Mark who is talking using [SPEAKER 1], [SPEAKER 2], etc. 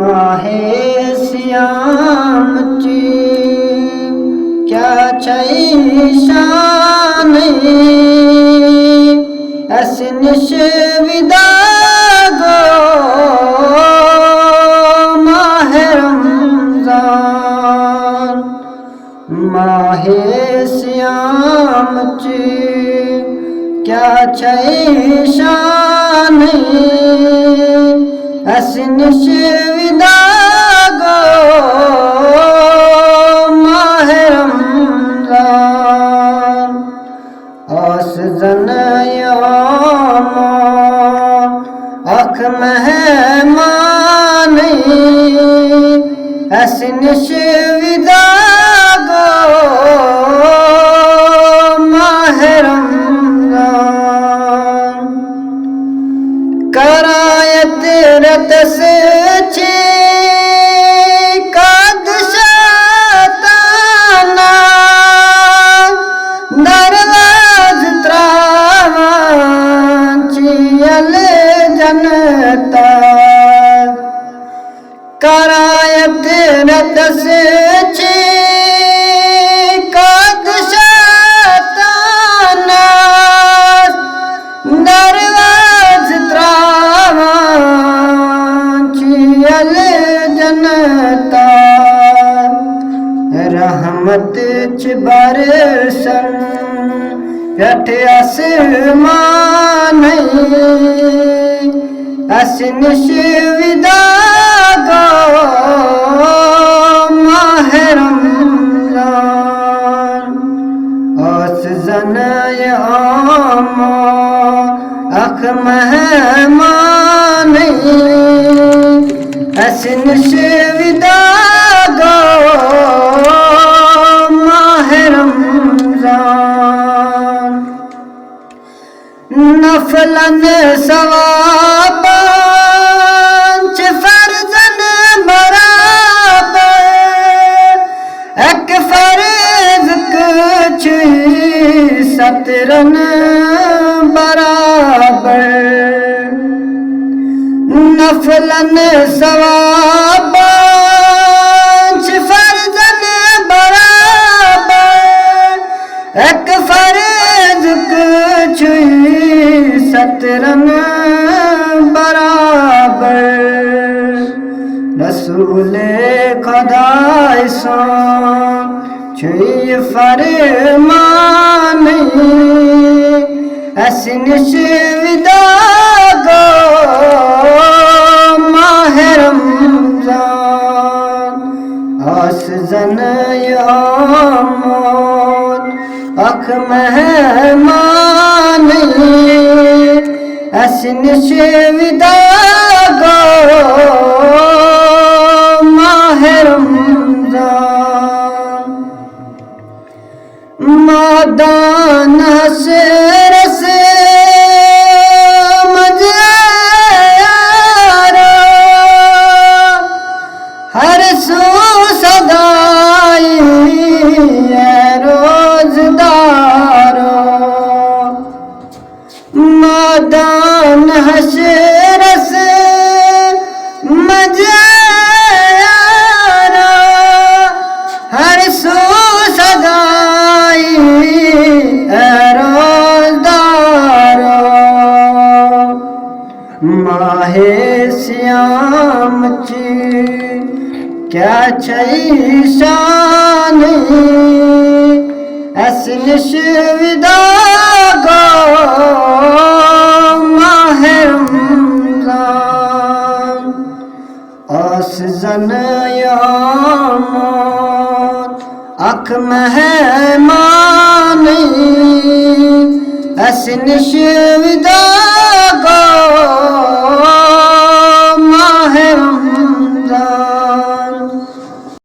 [SPEAKER 1] आहे सियामची क्या शान ऐसी निशविदा गो माहे रमजान माहे सियामची क्या शान ऐसी निशविदा गो माहे रमजान आस ज़नयाम अख मेहमान ऐसी निशविदा गो माहे रमजान करायत रत से कद शताना दरवाज त्रावांचियल जनता करायत रत से कद शताना दरवाज त्रावांचियल जनता रहमत च बरसन यठ आसमान ऐसी निशविदा गो माहे रमजान आस ज़नयाम अख मेहमान ऐसी निशविदा गो माहे रमजान नफलन सवाबांच फर्जन बराबर एक फर्ज कुछ सतरन बराबर नफलन सवाबांच फर्जन बराबर एक फर्ज कुछ सतरन बराबर रसूल खुदाई सो छुई फरमान ऐसी निशविदा गो माहे रमजान आस ज़नयाम अख मेहमान ऐसी निशविदा गो माहे रमजान मादान हसर से मज़ारा हर सू सदाई रोज़दारो मादान हसर से मज़ारा हर सू सदाई रोज़दारो माहे सियामची क्या शान ऐसी निशविदा गो माहे रमजान आस ज़नयाम अख मेहमान ऐसी निशविदा गो